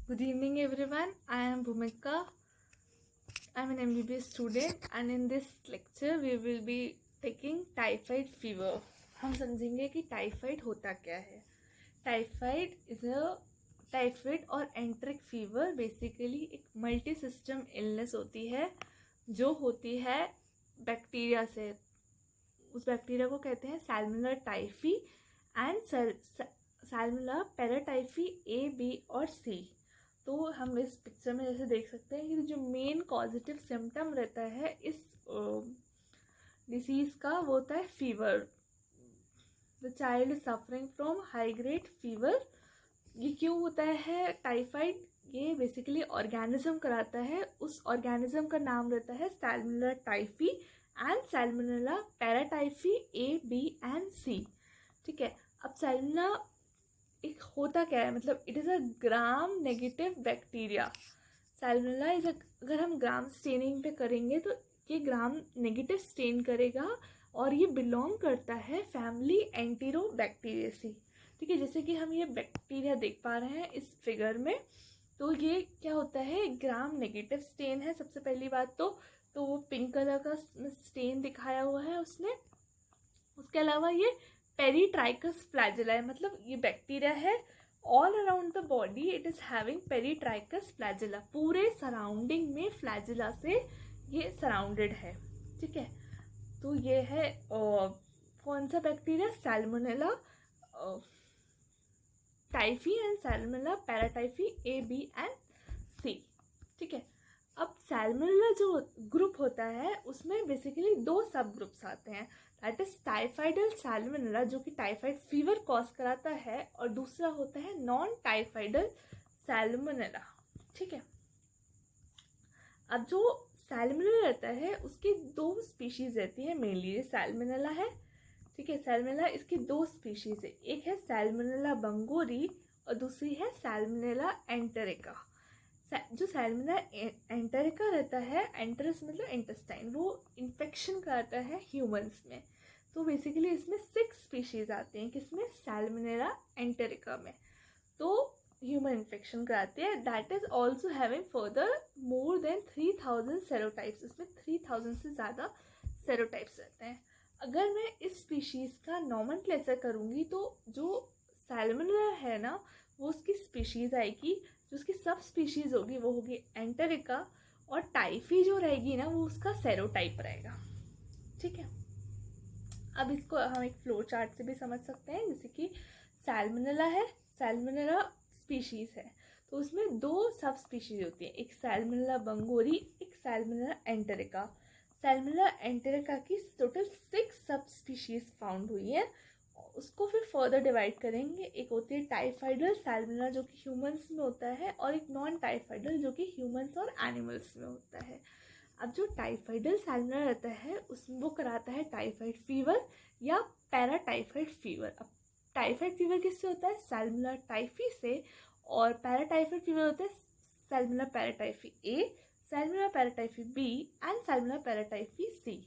Good evening everyone. I am Bhumika. I am an MBBS student and in this lecture we will be taking typhoid fever. हम समझेंगे कि typhoid होता क्या है. Typhoid is a typhoid और एंट्रिक fever basically एक multi system illness होती है जो होती है बैक्टीरिया से. उस बैक्टीरिया को कहते हैं salmonella typhi and Salmonella paratyphi A, B और सी. तो हम इस पिक्चर में जैसे देख सकते हैं कि जो मेन पॉजिटिव सिम्टम रहता है इस डिसीज़ का वो होता है fever. The child is suffering from high grade fever. ये क्यों होता है टाइफाइड? ये बेसिकली ऑर्गेनिज्म कराता है. उस ऑर्गेनिज्म का नाम रहता है Salmonella typhi and Salmonella paratyphi A, B and C. ठीक है. अब सैल्मोनेला एक होता क्या है, मतलब it is a gram negative bacteria. Salmonella is अगर हम ग्राम स्टेनिंग पे करेंगे तो ये ग्राम नेगेटिव स्टेन करेगा और ये बिलोंग करता है फैमिली एंटेरोबैक्टीरियेसी. ठीक है. जैसे कि हम ये बैक्टीरिया देख पा रहे हैं इस फिगर में, तो ये क्या होता है, ग्राम नेगेटिव स्टेन है. सबसे पहली बात तो वो पिंक कलर का स्टेन दिखाया हुआ है उसने. उसके अलावा ये पेरीट्राइकस फ्लैजिला है, मतलब ये बैक्टीरिया है all around the body it is having peritrichous flagella. पूरे सराउंडिंग में फ्लैजिला से ये सराउंडेड है. ठीक है. तो ये है कौन सा bacteria? Salmonella typhi and Salmonella paratyphi A, B and C. ठीक है. अब सैल्मोनेला जो ग्रुप होता है उसमें बेसिकली दो सब ग्रुप्स आते हैं. दैट इज टाइफाइडल सैल्मोनेला जो कि टाइफाइड फीवर कॉज कराता है, और दूसरा होता है नॉन टाइफाइडल सैल्मोनेला. ठीक है. अब जो सैल्मोनेला रहता है उसकी दो स्पीशीज रहती है मेनली. ये सैल्मोनेला है. ठीक है. सैल्मोनेला इसकी दो स्पीशीज है. एक है सैल्मोनेला बंगोरी और दूसरी है सैल्मोनेला एंटेरिका. जो सैल्मोनेला एंटेरिका रहता है, एंटरस मतलब इंटेस्टाइन, वो इन्फेक्शन कराता है ह्यूमंस में. तो बेसिकली इसमें 6 स्पीशीज आते हैं किसमें? सैल्मोनेला एंटेरिका में. तो ह्यूमन इन्फेक्शन कराते हैं. That is also having further more than 3000 सेरोटाइप्स. इसमें 3000 से ज़्यादा सेरोटाइप्स रहते हैं. अगर मैं इस स्पीशीज़ का नॉमेनक्लेचर करूँगी तो जो सैल्मोनेला है ना वो उसकी स्पीशीज़ आएगी. जो उसकी सब स्पीशीज़ होगी वो होगी एंटेरिका, और टाइफी जो रहेगी ना वो उसका सेरोटाइप रहेगा. ठीक है. अब इसको हम एक फ्लो चार्ट से भी समझ सकते हैं. जैसे कि सैल्मोनेला है, सैल्मोनेला स्पीशीज़ है तो उसमें दो सब स्पीशीज़ होती है, एक सैल्मोनेला बंगोरी, एक सैल्मोनेला एंटेरिका. सैल्मोनेला एंटेरिका की टोटल 6 सब स्पीशीज़ फाउंड हुई है. उसको फिर फर्दर डिवाइड करेंगे. एक होती है टाइफाइडल सैल्मोनेला जो कि ह्यूमंस में होता है, और एक नॉन टाइफाइडल जो कि ह्यूमंस और एनिमल्स में होता है. अब जो टाइफाइडल सैल्मोनेला रहता है उसमें वो कराता है टाइफाइड फीवर या पैराटाइफाइड फीवर. अब टाइफाइड फीवर किससे होता है? सैल्मोनेला टाइफी से. और पैराटाइफाइड फीवर होता है Salmonella paratyphi A, Salmonella paratyphi B and Salmonella paratyphi C.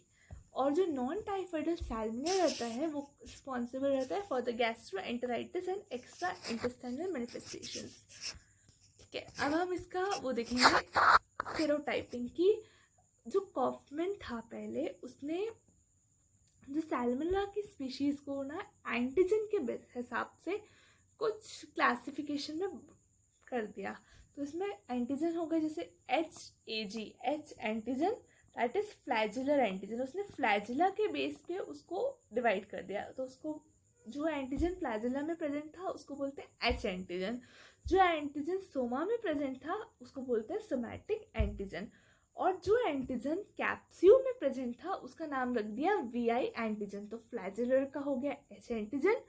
और जो नॉन टाइफाइडल सैल्मोनेला रहता है वो रिस्पॉन्सिबल रहता है for the gastroenteritis and extra intestinal manifestations. ठीक है. अब हम इसका वो देखेंगे सेरोटाइपिंग की. जो कॉफमैन था पहले, उसने जो सैल्मोनेला की स्पीशीज़ को ना एंटीजन के हिसाब से कुछ क्लासिफिकेशन में कर दिया. तो इसमें एंटीजन हो गए जैसे HAG, H antigen that is flagellar antigen. उसने फ्लैजिला के बेस पे उसको डिवाइड कर दिया. तो उसको जो एंटीजन फ्लैजिला में प्रेजेंट था उसको बोलते हैं H एंटीजन. जो एंटीजन सोमा में प्रेजेंट था उसको बोलते हैं सोमैटिक एंटीजन. और जो एंटीजन कैप्स्यूल में प्रेजेंट था उसका नाम रख दिया VI एंटीजन. तो फ्लैजिलर का हो गया H एंटीजन,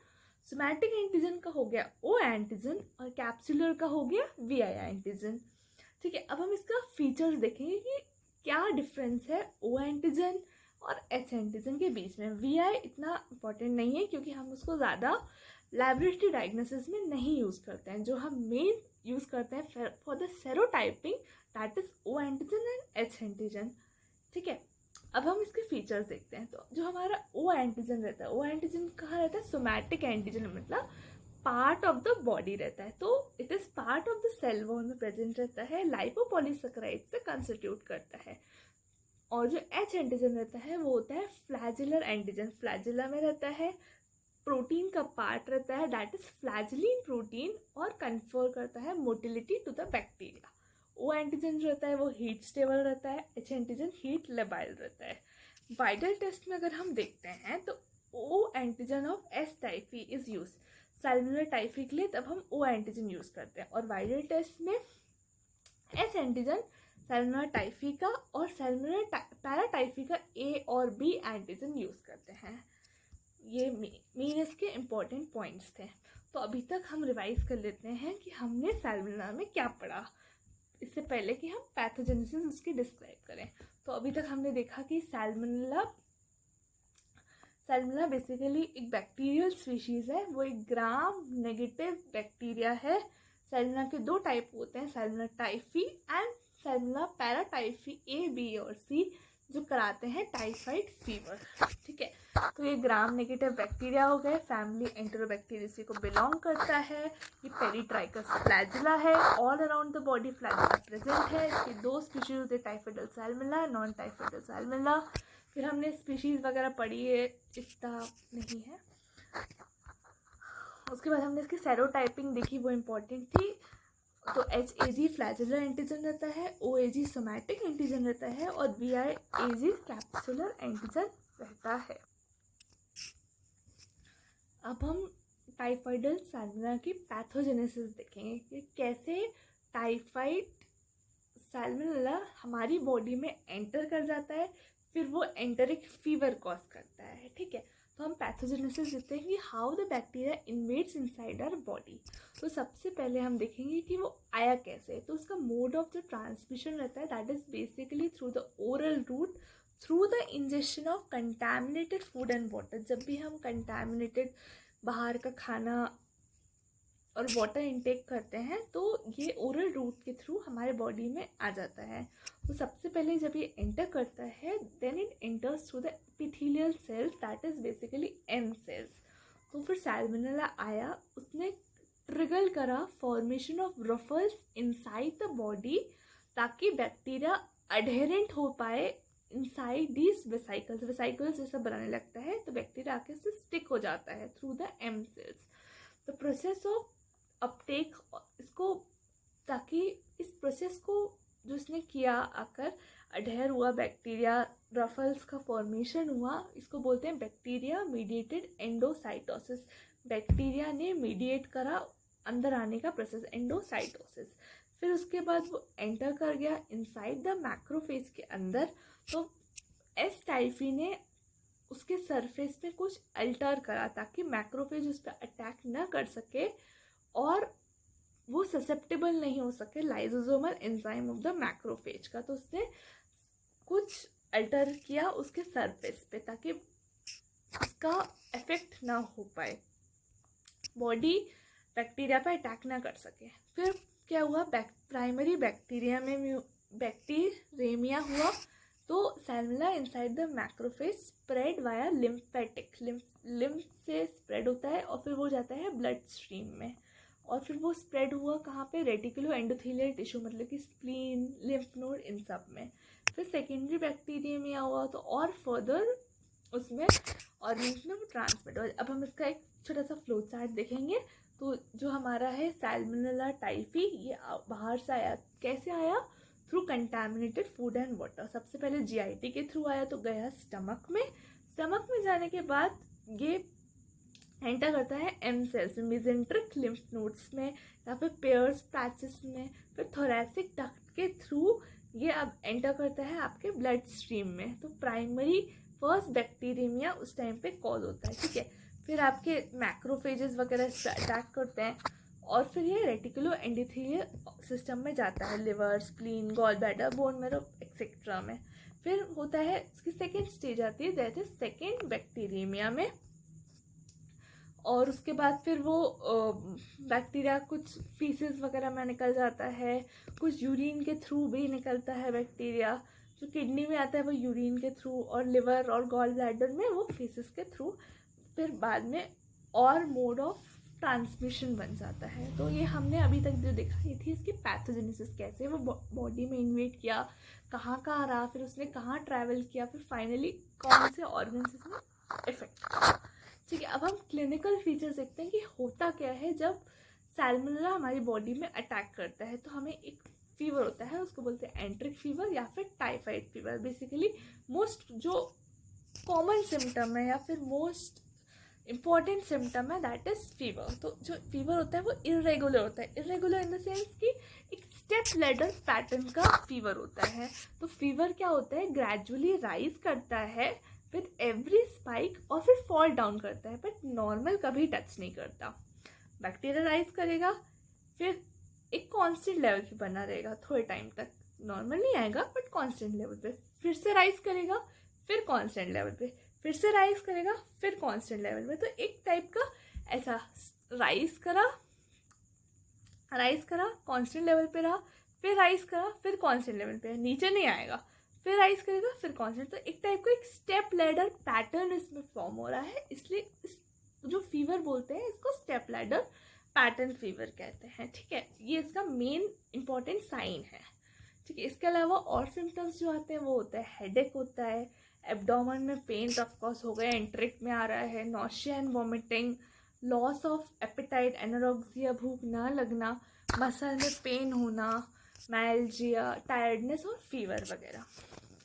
सोमैटिक एंटीजन का हो गया O एंटीजन, और कैप्सुलर का हो गया VI एंटीजन. ठीक है. अब हम इसका फीचर्स देखेंगे कि क्या डिफरेंस है O एंटीजन और H एंटीजन के बीच में. VI इतना इम्पॉर्टेंट नहीं है क्योंकि हम उसको ज़्यादा लैबोरेटरी डायग्नोसिस में नहीं यूज़ करते हैं. जो हम मेन यूज़ करते हैं for the serotyping that is O antigen and H antigen. ठीक है. अब हम इसके फीचर्स देखते हैं. तो जो हमारा O एंटीजन रहता है, O एंटीजन कहाँ रहता है? सोमैटिक एंटीजन, मतलब पार्ट ऑफ द बॉडी रहता है, तो it is part of the cell wall में प्रेजेंट रहता है, लाइपोपॉलीसेकेराइड से कंस्टिट्यूट करता है। और जो एच एंटीजन रहता है वो होता है फ्लैजिलर एंटीजन, फ्लैजिला में रहता है, प्रोटीन का पार्ट रहता है दैट इज फ्लैजिलिन प्रोटीन, और कन्फर करता है motility to the bacteria. O antigen जो रहता है वो हीट स्टेबल रहता है, एच एंटीजन हीट लेबाइल रहता है। वाइडल टेस्ट में अगर हम देखते हैं तो O antigen of S typhi is use, salmonella typhi के लिए तब हम ओ एंटीजन यूज करते हैं, और वाइडल टेस्ट में एस एंटीजन सैल्मोनेला टाइफी का और सैल्मोनेला पैराटाइफी का ए और बी एंटीजन यूज करते हैं। ये मेन इसके इम्पोर्टेंट पॉइंट्स थे। तो अभी तक हम रिवाइज कर लेते हैं कि हमने सैल्मोनेला में क्या पढ़ा, इससे पहले कि हम पैथोजेनेसिस उसकी डिस्क्राइब करें। तो अभी तक हमने देखा कि सैल्मोनेला बेसिकली एक बैक्टीरियल स्पीशीज़ है, वो एक ग्राम नेगेटिव बैक्टीरिया है। सैल्मोनेला के दो टाइप होते हैं, salmonella typhi and Salmonella paratyphi A B और सी, जो कराते हैं टाइफाइड फीवर। ठीक है, तो ये ग्राम नेगेटिव बैक्टीरिया हो गए, फैमिली एंटेरोबैक्टीरियेसी को बिलोंग करता है। ये पेरीट्राइकस फ्लैजिला है, all around the body flagella present है। इसके दो स्पीशीज होते हैं, टाइफाइडल सैल्मोनेला, नॉन टाइफाइडल सैल्मोनेला। फिर हमने स्पीशीज वगैरह पढ़ी है, इतना नहीं है। उसके बाद हमने इसकी सेरोटाइपिंग देखी, वो इम्पोर्टेंट थी। तो HAG फ्लैजिलर एंटीजन रहता है, OAG सोमैटिक एंटीजन रहता है, और VIAG कैप्सुलर एंटीजन रहता है। अब हम टाइफाइडल सैल्मोनेला की पैथोजेनेसिस देखेंगे कि कैसे टाइफाइड सैल्मोनेला हमारी बॉडी में एंटर कर जाता है, फिर वो एंटरिक फीवर कॉज करता है। ठीक है, तो हम पैथोजेनेसिस देखते हैं कि how the bacteria invades inside our body. तो सबसे पहले हम देखेंगे कि वो आया कैसे। तो उसका मोड ऑफ द ट्रांसमिशन रहता है that is basically through the oral route, through the injection of contaminated food and water. जब भी हम कंटैमिनेटेड बाहर का खाना और वाटर इनटेक करते हैं तो ये ओरल रूट के थ्रू हमारे बॉडी में आ जाता है। तो सबसे पहले जब ये एंटर करता है then it enters through the epithelial cells that is basically M cells. तो फिर सैल्मोनेला आया, उसने ट्रिगर करा formation of ruffles inside the body, ताकि बैक्टीरिया अडहेरेंट हो पाए इनसाइड दीज वेसिकल्स। वेसिकल्स जैसा बनाने लगता है तो बैक्टीरिया आके से स्टिक हो जाता है through the M cells. The process of uptake, इसको ताकि इस प्रोसेस को जो इसने किया आकर अडहेर हुआ बैक्टीरिया, रफल्स का फॉर्मेशन हुआ, इसको बोलते हैं बैक्टीरिया मीडिएटेड एंडोसाइटोसिस। बैक्टीरिया ने मीडिएट करा अंदर आने का प्रोसेस, एंडोसाइटोसिस। फिर उसके बाद वो एंटर कर गया इनसाइड द मैक्रोफेज के अंदर। तो एस टाइफी ने उसके सरफेस में कुछ अल्टर करा ताकि मैक्रोफेज उस पर अटैक न कर सके और वो ससेप्टेबल नहीं हो सके lysosomal enzyme of the macrophage का। तो उसने कुछ अल्टर किया उसके सरफेस पे ताकि उसका इफेक्ट ना हो पाए, बॉडी बैक्टीरिया पे अटैक ना कर सके। फिर क्या हुआ, प्राइमरी बैक्टीरिया में बैक्टीरेमिया हुआ। तो Salmonella inside the macrophage spread via lymphatic, lymph से स्प्रेड होता है और फिर वो जाता है ब्लड स्ट्रीम में। और फिर वो स्प्रेड हुआ कहाँ पे, रेटिकुलो एंडोथेलियल टिश्यू, मतलब कि स्प्लीन, लिम्फ नोड, इन सब में। फिर सेकेंडरी बैक्टीरिया हुआ तो और फर्दर उसमें ऑर्गेन्स में वो ट्रांसमिट हुआ। अब हम इसका एक छोटा सा फ्लो चार्ट देखेंगे। तो जो हमारा है सैल्मोनेला टाइफी, ये बाहर से आया, कैसे आया, through contaminated food and water. सबसे पहले GIT के थ्रू आया तो गया स्टमक में, स्टमक में जाने के बाद ये एंटर करता है एम सेल्स में, मेसेंट्रिक लिम्फ नोड्स में या फिर पेयर्स पैचेस में। फिर थोरैसिक डक्ट के थ्रू ये अब एंटर करता है आपके ब्लड स्ट्रीम में। तो प्राइमरी फर्स्ट बैक्टीरिया उस टाइम पे कॉज होता है। ठीक है, फिर आपके मैक्रोफेजेस वगैरह अटैक करते हैं और फिर ये रेटिकुलो एंडोथेलियल सिस्टम में जाता है, liver, spleen, gall bladder, bone marrow etcetera में। फिर होता है इसकी सेकेंड स्टेज आती है दैट इज सेकेंड बैक्टीरिया में। और उसके बाद फिर वो बैक्टीरिया कुछ फीसेस वगैरह में निकल जाता है, कुछ यूरिन के थ्रू भी निकलता है बैक्टीरिया। जो किडनी में आता है वो यूरिन के थ्रू, और लिवर और गॉल ब्लैडर में वो फीसेस के थ्रू। फिर बाद में और मोड ऑफ ट्रांसमिशन बन जाता है। तो ये हमने अभी तक जो देखा, ये थी इसकी पैथोजेनेसिस, कैसे वो बॉडी में इन्वेट किया, कहाँ कहाँ रहा, फिर उसने कहाँ ट्रैवल किया, फिर फाइनली कौन से ऑर्गन से इसमें इफेक्ट किया। ठीक है, अब हम क्लिनिकल फीचर्स देखते हैं कि होता क्या है जब सैल्मोनेला हमारी बॉडी में अटैक करता है। तो हमें एक फीवर होता है, उसको बोलते हैं एंट्रिक फीवर या फिर टाइफाइड फीवर। बेसिकली मोस्ट जो कॉमन सिम्टम है या फिर मोस्ट इम्पॉर्टेंट सिम्टम है दैट इज फीवर। तो जो फीवर होता है वो इरेगुलर होता है, इरेगुलर इन द सेंस कि एक स्टेप लैडर पैटर्न का फीवर होता है। तो फीवर क्या होता है, ग्रेजुअली राइज करता है विद एवरी स्पाइक और फिर फॉल डाउन करता है, बट नॉर्मल कभी टच नहीं करता। बैक्टीरिया राइज करेगा, फिर एक कांस्टेंट लेवल पे बना रहेगा थोड़े टाइम तक, नॉर्मल नहीं आएगा बट कांस्टेंट लेवल पे, फिर से राइज करेगा, फिर कांस्टेंट लेवल पे, फिर से राइज करेगा, फिर कांस्टेंट लेवल पे। तो एक टाइप का ऐसा राइज करा कांस्टेंट लेवल पे रहा, फिर राइज करा, फिर कांस्टेंट लेवल पे, नीचे नहीं आएगा, फिर राइज करेगा, फिर कांस्टेंट। तो एक टाइप का एक स्टेप लैडर पैटर्न इसमें फॉर्म हो रहा है, इसलिए इस जो फीवर बोलते हैं इसको स्टेप लैडर पैटर्न फीवर कहते हैं। ठीक है, ये इसका मेन इंपॉर्टेंट साइन है। ठीक है, इसके अलावा और सिम्टम्स जो आते हैं वो होता है हेडेक होता है, एब्डोमेन में पेन ऑफकोर्स हो गया, एंट्रिक में आ रहा है, nausea and vomiting, loss of appetite, anorexia, भूख ना लगना, मसल में पेन होना, माइल्जिया, टायर्डनेस और फीवर वगैरह।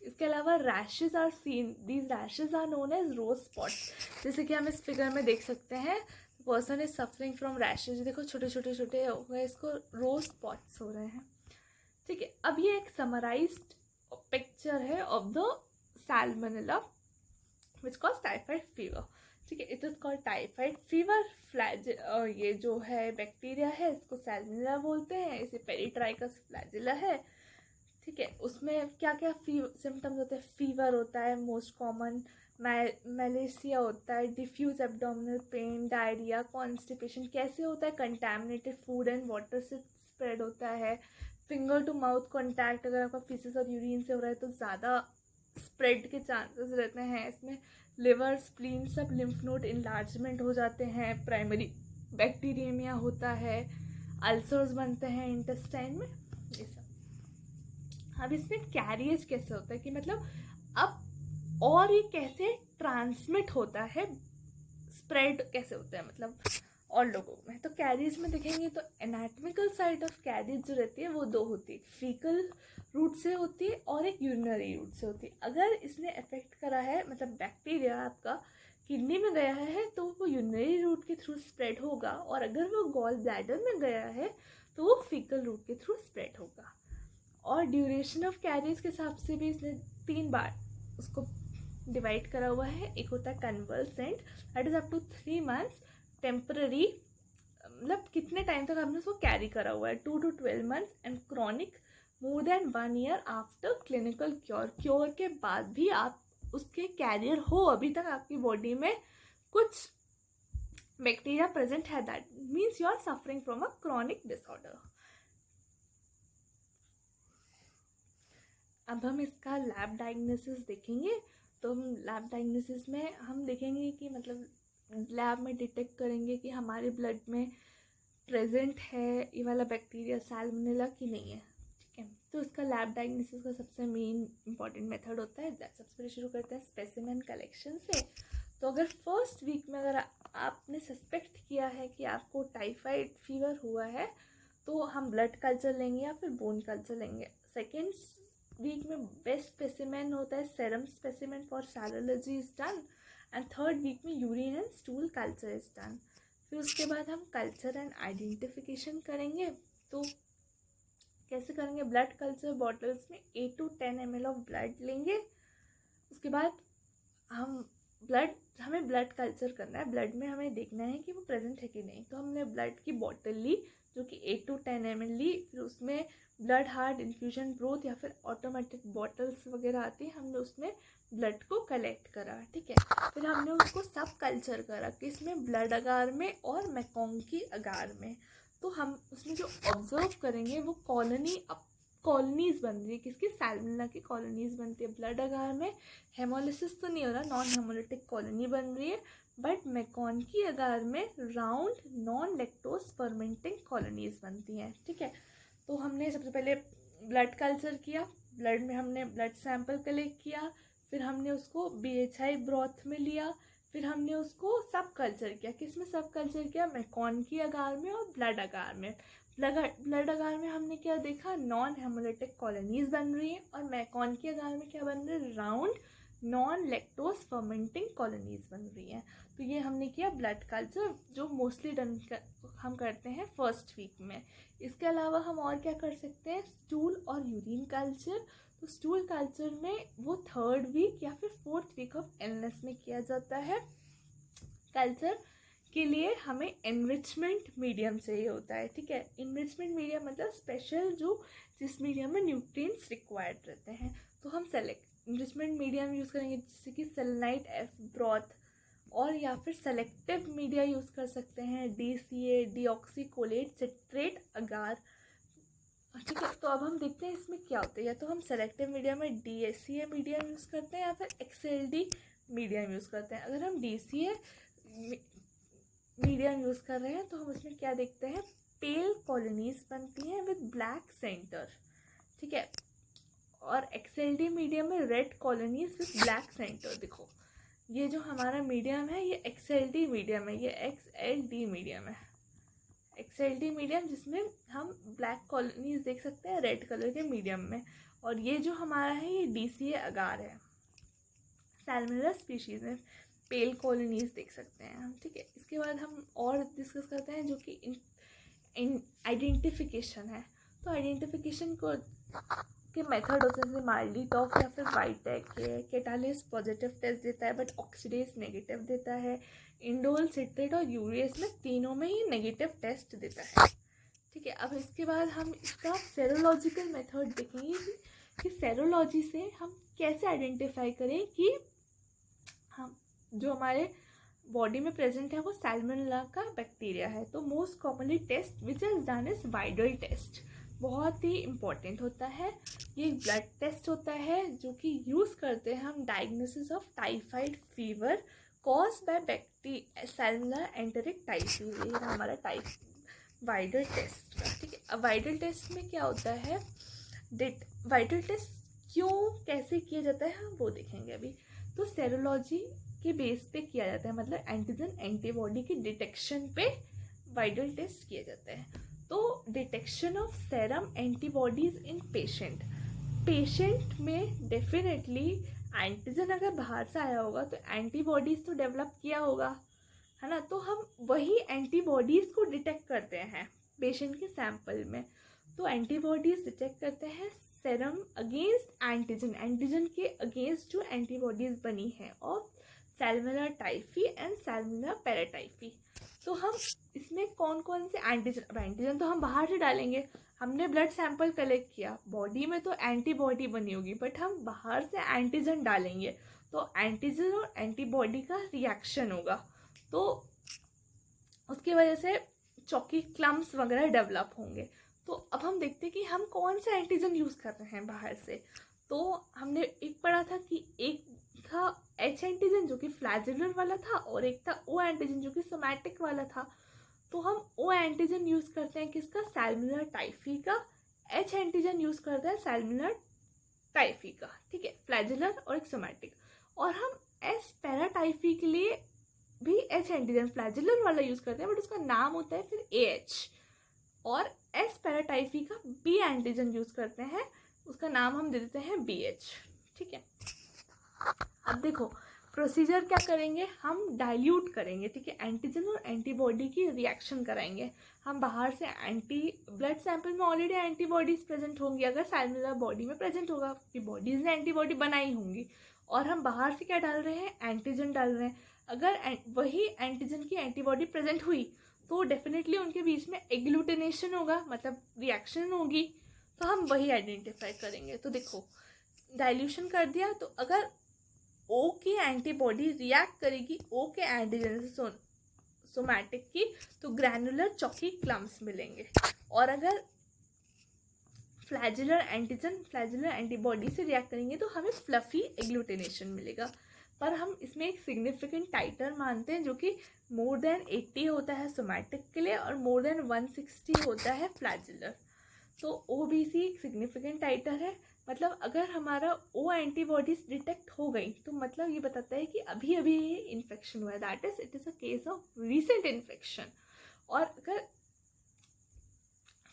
इसके अलावा rashes are seen, these rashes are known as rose spots. जैसे कि हम इस फिगर में देख सकते हैं, person is suffering from rashes, देखो छोटे छोटे छोटे हो गए, इसको रोज स्पॉट्स हो रहे हैं। ठीक है, अब ये एक समराइज्ड पिक्चर है of the Salmonella which cause typhoid fever. ठीक है, it is called typhoid fever. ये जो है बैक्टीरिया है इसको सैल्मोनेला बोलते हैं, इसे पेरिट्राइकस फ्लैजिला है। ठीक है, उसमें क्या क्या सिम्टम्स होते हैं, फीवर होता है मोस्ट कॉमन, मैलेसिया होता है, diffuse abdominal pain, diarrhoea, constipation. कैसे होता है, कंटैमिनेटेड फूड एंड वाटर से स्प्रेड होता है, फिंगर टू माउथ कॉन्टैक्ट, अगर आपका फीसेस और यूरिन से हो रहा है तो ज़्यादा स्प्रेड के चांसेस रहते हैं। इसमें लिवर, स्प्लीन, सब लिम्फ नोड इनलार्जमेंट हो जाते हैं, प्राइमरी बैक्टीरियमिया होता है, अल्सर्स बनते हैं इंटेस्टाइन में, ये सब। अब इसमें कैरियज कैसे होता है कि मतलब अब और ये कैसे ट्रांसमिट होता है, स्प्रेड कैसे होता है मतलब और लोगों में। तो कैरियज में देखेंगे तो एनाटॉमिकल साइड ऑफ कैरियज जो रहती है वो दो होती है, फीकल रूट से होती है और एक यूरिनरी रूट से होती है। अगर इसने अफेक्ट करा है, मतलब बैक्टीरिया आपका किडनी में गया है तो वो यूरिनरी रूट के थ्रू स्प्रेड होगा, और अगर वो गॉल ब्लैडर में गया है तो वो फीकल रूट के थ्रू स्प्रेड होगा। और ड्यूरेशन ऑफ कैरियज के हिसाब से भी इसने 3 बार उसको डिवाइड करा हुआ है। एक होता है convalescent, that is up to 3 months, temporary मतलब कितने टाइम तक आपने उसको कैरी करा हुआ है, 2 to 12 months, and chronic more than 1 year after clinical cure. Cure के बाद भी आप उसके कैरियर हो, अभी तक आपकी बॉडी में कुछ बैक्टीरिया प्रेजेंट है, that means you are suffering from a chronic disorder. अब हम इसका लैब डायग्नोसिस देखेंगे। तो हम लैब डायग्नोसिस में हम देखेंगे कि मतलब लैब में डिटेक्ट करेंगे कि हमारे ब्लड में प्रेजेंट है ये वाला बैक्टीरिया सैल्मोनेला कि नहीं है। ठीक है, तो इसका लैब डायग्नोसिस का सबसे मेन इंपॉर्टेंट मेथड होता है, सबसे पहले शुरू करते हैं स्पेसिमेन कलेक्शन से। तो अगर फर्स्ट वीक में अगर आपने सस्पेक्ट किया है कि आपको टाइफाइड फीवर हुआ है तो हम ब्लड कल्चर लेंगे या फिर बोन कल्चर लेंगे। सेकेंड वीक में बेस्ट स्पेसिमेन होता है serum specimen for serology is done, and third week में urine and stool culture is done. फिर उसके बाद हम कल्चर एंड आइडेंटिफिकेशन करेंगे। तो कैसे करेंगे, ब्लड कल्चर बॉटल्स में 8 to 10 ml ऑफ ब्लड लेंगे। उसके बाद हमें ब्लड कल्चर करना है, ब्लड में हमें देखना है कि वो प्रेजेंट है कि नहीं। तो हमने ब्लड की बॉटल ली जो कि 8 to 10 ml ली, फिर उसमें ब्लड हार्ट इन्फ्यूजन ब्रोथ या फिर ऑटोमेटिक बॉटल्स वगैरह आती है, हमने उसमें ब्लड को कलेक्ट करा। ठीक है, फिर हमने उसको सब कल्चर करा कि इसमें ब्लड अगार में और मैकोंकी अगार में। तो हम उसमें जो ऑब्जर्व करेंगे वो कॉलोनीज बन रही है, किसकी, सैल्मोनेला की कॉलोनीज बनती है। ब्लड अगार में हेमोलिसिस तो नहीं हो रहा, नॉन हेमोलिटिक कॉलोनी बन रही है, बट मैकॉनकी अगार में round non lactose fermenting colonies बनती हैं। ठीक है, तो हमने सबसे पहले ब्लड कल्चर किया, ब्लड में हमने ब्लड सैंपल कलेक्ट किया, फिर हमने उसको BHI ब्रॉथ में लिया, फिर हमने उसको सब कल्चर किया। किस में सब कल्चर किया, मैकॉनकी अगार में और ब्लड अगार में। ब्लड अगार में हमने क्या देखा, नॉन हेमोलिटिक कॉलोनीज बन रही हैं, और मैकॉनकी अगार में क्या बन रही है, round non lactose fermenting colonies बन रही हैं। तो ये हमने किया ब्लड कल्चर, जो मोस्टली हम करते हैं फर्स्ट वीक में। इसके अलावा हम और क्या कर सकते हैं, स्टूल और यूरिन कल्चर। तो स्टूल कल्चर में वो 3rd वीक या फिर 4th वीक ऑफ इलनेस में किया जाता है। कल्चर के लिए हमें एनरिचमेंट मीडियम चाहिए होता है। ठीक है, एनरिचमेंट मीडियम मतलब स्पेशल, जो जिस मीडियम में न्यूट्रिएंट्स रिक्वायर्ड रहते हैं। तो हम एनरिचमेंट मीडियम यूज़ करेंगे, जैसे कि सेलेनाइट F ब्रॉथ, और या फिर सेलेक्टिव मीडिया यूज़ कर सकते हैं, DCA डीऑक्सीकोलेट सिट्रेट अगार। ठीक है, तो अब हम देखते हैं इसमें क्या होता है। या तो हम सेलेक्टिव मीडिया में DCA मीडियम यूज़ करते हैं या फिर XLD मीडियम यूज़ करते हैं। अगर हम DCA मीडियम यूज़ कर रहे हैं तो हम उसमें क्या देखते हैं, पेल कॉलोनीज बनती हैं विद ब्लैक सेंटर। ठीक है, और XLD मीडियम में red colonies with black centre. देखो ये जो हमारा मीडियम है ये XLD मीडियम है, ये XLD मीडियम है, XLD मीडियम, जिसमें हम ब्लैक कॉलोनीज देख सकते हैं रेड कलर के मीडियम में। और ये जो हमारा है ये DCA अगार है, सैल्मोनेला स्पीशीज़ में पेल कॉलोनीज देख सकते हैं हम। ठीक है, इसके बाद हम और डिस्कस करते हैं जो कि आइडेंटिफिकेशन है। तो आइडेंटिफिकेशन को के मेथड होते हैं, जैसे मार्ली-टॉफ या फिर वाइटेक है। कैटालिस पॉजिटिव टेस्ट देता है बट ऑक्सीडेज नेगेटिव देता है। इंडोल, सिट्रेट और यूरियस में तीनों में ही नेगेटिव टेस्ट देता है। ठीक है, अब इसके बाद हम इसका सेरोलॉजिकल मेथड देखेंगे कि सेरोलॉजी से हम कैसे आइडेंटिफाई करें कि हम जो हमारे बॉडी में प्रेजेंट है वो सैल्मोनेला का बैक्टीरिया है। तो most commonly test which is done is Widal test, बहुत ही इम्पॉर्टेंट होता है। ये ब्लड टेस्ट होता है जो कि यूज़ करते हैं हम diagnosis of typhoid fever cause by Salmonella enteric typhi. ये हमारा वाइडल टेस्ट का। ठीक है, अब वाइडल टेस्ट में क्या होता है, वाइडल टेस्ट क्यों कैसे किया जाता है हम वो देखेंगे अभी। तो सेरोलॉजी के बेस पे किया जाता है, मतलब एंटीजन एंटीबॉडी की डिटेक्शन पे वाइडल टेस्ट किया जाता है। तो detection of serum antibodies in patient में डेफिनेटली एंटीजन अगर बाहर से आया होगा तो एंटीबॉडीज तो डेवलप किया होगा, है ना। तो हम वही एंटीबॉडीज को डिटेक्ट करते हैं पेशेंट के सैंपल में। तो एंटीबॉडीज डिटेक्ट करते हैं सेरम अगेंस्ट एंटीजन के अगेंस्ट जो एंटीबॉडीज बनी है of Salmonella typhi and Salmonella paratyphi. तो हम इसमें कौन कौन से एंटीजन तो हम बाहर से डालेंगे। हमने ब्लड सैंपल कलेक्ट किया, बॉडी में तो एंटीबॉडी बनी होगी, बट हम बाहर से एंटीजन डालेंगे तो एंटीजन और एंटीबॉडी का रिएक्शन होगा, तो उसकी वजह से चॉकी क्लम्प्स वगैरह डेवलप होंगे। तो अब हम देखते हैं कि हम कौन सा एंटीजन यूज़ कर रहे हैं बाहर से। तो हमने एक पढ़ा था कि एक था H एंटीजन जो कि फ्लैजेलर वाला था, और एक था O एंटीजन जो कि सोमैटिक वाला था। तो हम O एंटीजन यूज़ करते हैं किसका, सैल्मोनेला टाइफी का। H एंटीजन यूज़ करते हैं सैल्मोनेला टाइफी का। ठीक है, फ्लैजेलर और एक सोमैटिक। और हम S पैराटाइफी के लिए भी H एंटीजन फ्लैजेलर वाला यूज़ करते हैं, बट उसका नाम होता है फिर AH। और S पैराटाइफी का B एंटीजन यूज़ करते हैं, उसका नाम हम दे देते हैं BH। ठीक है, अब देखो प्रोसीजर क्या करेंगे, हम डाइल्यूट करेंगे। ठीक है, एंटीजन और एंटीबॉडी की रिएक्शन कराएंगे। हम बाहर से ब्लड सैंपल में ऑलरेडी एंटीबॉडीज प्रेजेंट होंगी, अगर सैल्मोनेला बॉडी में प्रेजेंट होगा कि बॉडीज ने एंटीबॉडी बनाई होंगी, और हम बाहर से क्या डाल रहे हैं, एंटीजन डाल रहे हैं। अगर वही एंटीजन की एंटीबॉडी प्रेजेंट हुई तो डेफिनेटली उनके बीच में एग्लूटिनेशन होगा, मतलब रिएक्शन होगी, तो हम वही आइडेंटिफाई करेंगे। तो देखो डाइल्यूशन कर दिया, तो अगर O की एंटीबॉडी रिएक्ट करेगी O के एंटीजन से सोमैटिक की, तो ग्रैनुलर चॉकी क्लम्प्स मिलेंगे। और अगर फ्लैजिलर एंटीजन फ्लैजिलर एंटीबॉडी से रिएक्ट करेंगे तो हमें फ्लफी एग्लूटिनेशन मिलेगा। पर हम इसमें एक सिग्निफिकेंट टाइटर मानते हैं जो कि मोर देन 80 होता है सोमैटिक के लिए और मोर देन 160 होता है फ्लैजिलर। तो OBC एक सिग्निफिकेंट टाइटर है। मतलब अगर हमारा O एंटीबॉडीज डिटेक्ट हो गई तो मतलब ये बताता है कि अभी अभी ये इन्फेक्शन हुआ है, that is it is a case of recent infection. और अगर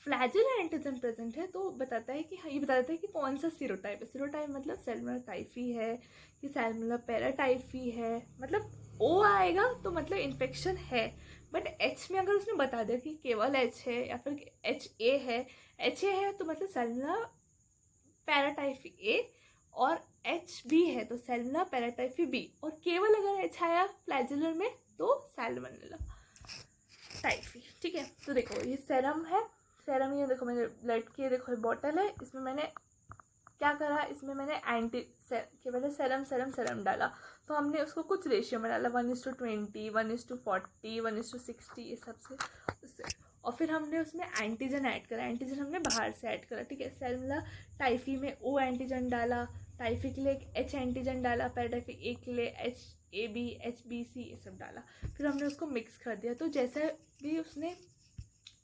फ्लैजिलर एंटीजन प्रेजेंट है तो बताता है कि ये बताता है कि कौन सा सीरोटाइप है। सीरोटाइप मतलब सैल्मोनेला टाइफी है कि सैल्मोनेला पैराटाइफी है। मतलब O आएगा तो मतलब इन्फेक्शन है, बट H में अगर उसने बता दिया कि केवल H है या फिर HA है, HA है तो मतलब सैल्मोनेला पैराटाइफी A, और HB है तो सैल्मोनेला पैराटाइफी B, और केवल अगर H आया फ्लैजिलर में तो सैल्मोनेला टाइफी। ठीक है, तो देखो ये सेरम है। सेरम ये देखो मेरे ब्लड की देखो बॉटल है, इसमें मैंने क्या करा, इसमें मैंने केवल सेरम सेरम सेरम डाला। तो हमने उसको कुछ रेशियो में डाला 1:20, 1:40, 1:60 ये सब से उससे, और फिर हमने उसमें एंटीजन ऐड करा। एंटीजन हमने बाहर से ऐड करा। ठीक है, सैल्मोनेला टाइफी में O एंटीजन डाला, टाइफी के लिए H एंटीजन डाला, पैराटाइफी A के लिए HAB, HBC ये सब डाला। फिर हमने उसको मिक्स कर दिया। तो जैसे भी उसने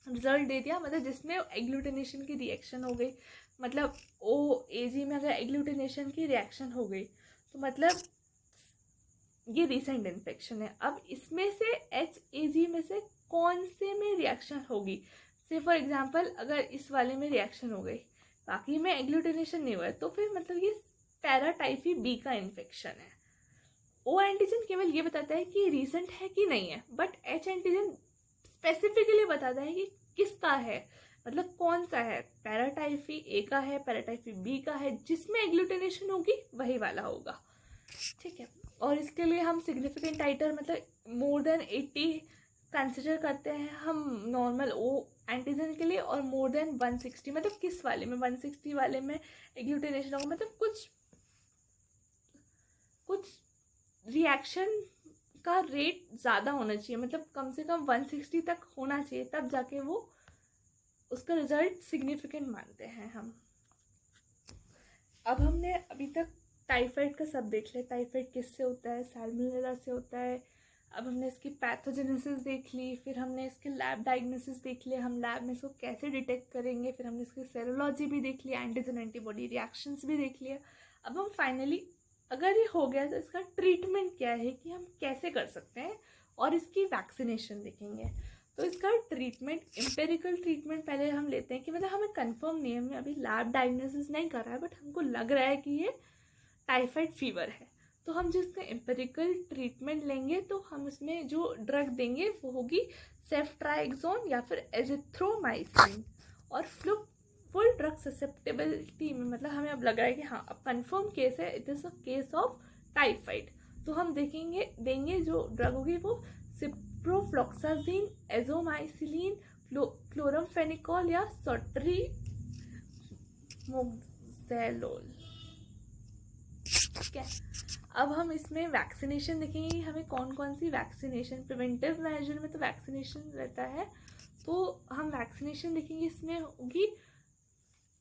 रिजल्ट दे दिया, मतलब जिसमें एग्लूटिनेशन की रिएक्शन हो गई, मतलब OAG में अगर एग्लूटिनेशन की रिएक्शन हो गई तो मतलब ये रीसेंट इन्फेक्शन है। अब इसमें से HAG में से कौन से में रिएक्शन होगी, से फॉर एग्जांपल अगर इस वाले में रिएक्शन हो गई बाकी में एग्लूटिनेशन नहीं हुआ है तो फिर मतलब ये पैराटाइफी B का इन्फेक्शन है। O एंटीजन केवल ये बताता है कि रीसेंट है कि नहीं है, बट H एंटीजन स्पेसिफिकली बताता है कि किसका है, मतलब कौन सा है, पैराटाइफी A का है, पैराटाइफी B का है, जिसमें एग्लूटिनेशन होगी वही वाला होगा। ठीक है, और इसके लिए हम सिग्निफिकेंट टाइटर मतलब मोर देन 80 कंसिडर करते हैं हम नॉर्मल O एंटीजन के लिए, और मोर देन 160 मतलब किस वाले में, 160 वाले में एग्लूटिनेशन होगा, मतलब कुछ रिएक्शन का रेट ज़्यादा होना चाहिए, मतलब कम से कम 160 तक होना चाहिए, तब जाके वो उसका रिजल्ट सिग्निफिकेंट मानते हैं हम। अब हमने अभी तक टाइफाइड का सब देख लिया, टाइफाइड किससे होता है, सैल्मोनेला से होता है। अब हमने इसकी पैथोजेनेसिस देख ली, फिर हमने इसके लैब डायग्नोसिस देख लिया, हम लैब में इसको कैसे डिटेक्ट करेंगे, फिर हमने इसकी सेरोलॉजी भी देख लिया, एंटीजन एंटीबॉडी रिएक्शंस भी देख लिया। अब हम फाइनली अगर ये हो गया तो इसका ट्रीटमेंट क्या है कि हम कैसे कर सकते हैं, और इसकी वैक्सीनेशन देखेंगे। तो इसका ट्रीटमेंट, एम्पेरिकल ट्रीटमेंट पहले हम लेते हैं कि मतलब हमें कंफर्म नहीं है, हमने अभी लैब डायग्नोसिस नहीं करा है, बट हमको लग रहा है कि ये टाइफाइड फीवर है। तो हम जिसका एम्पेरिकल ट्रीटमेंट लेंगे तो हम उसमें जो ड्रग देंगे वो होगी सेफ्ट्राइक्सोन या फिर एजिथ्रोमाइसिन। और फुल ड्रग ससेप्टेबिलिटी में मतलब हमें अब लग रहा है कि हाँ अब कंफर्म केस है, it is a case of typhoid, तो हम देंगे जो ड्रग होगी वो सिप्रोफ्लॉक्सासिन, एजोमाइसिलिन, क्लोरामफेनिकोल या सोट्रीमोक्सेलोल। ठीक है, अब हम इसमें वैक्सीनेशन देखेंगे कि हमें कौन कौन सी वैक्सीनेशन, प्रिवेंटिव मेजर में तो वैक्सीनेशन रहता है, तो हम वैक्सीनेशन देखेंगे। इसमें होगी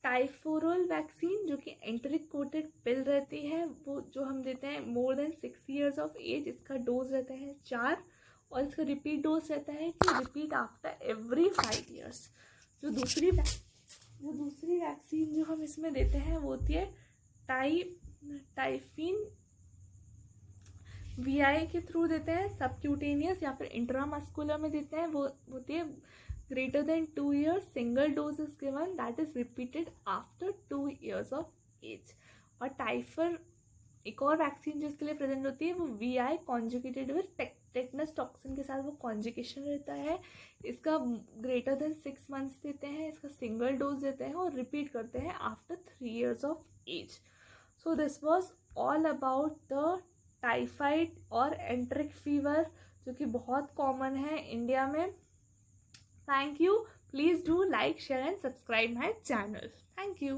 टाइफोरल वैक्सीन जो कि एंटेरिक कोटेड पिल रहती है, वो जो हम देते हैं more than 6 years of age. इसका डोज रहता है 4, और इसका रिपीट डोज रहता है कि रिपीट आफ्टर एवरी 5 years। जो दूसरी वैक्सीन जो हम इसमें देते हैं वो होती है टाइफिन VI के थ्रू देते हैं, सबक्यूटेनियस या फिर इंट्रामस्कुलर में देते हैं, वो होती है greater than 2 years, single dose is given, that is repeated after 2 years of age। और टाइफर एक और वैक्सीन जो इसके लिए प्रेजेंट होती है वो VI conjugated with tetanus toxin के साथ वो कॉन्जुगेशन रहता है। इसका greater than 6 months देते हैं, इसका सिंगल डोज देते हैं और रिपीट करते हैं after 3 years of age. So this was all about the typhoid और एंटेरिक फीवर जो कि बहुत कॉमन है इंडिया में। Thank you. Please do like, share and subscribe my channel. Thank you.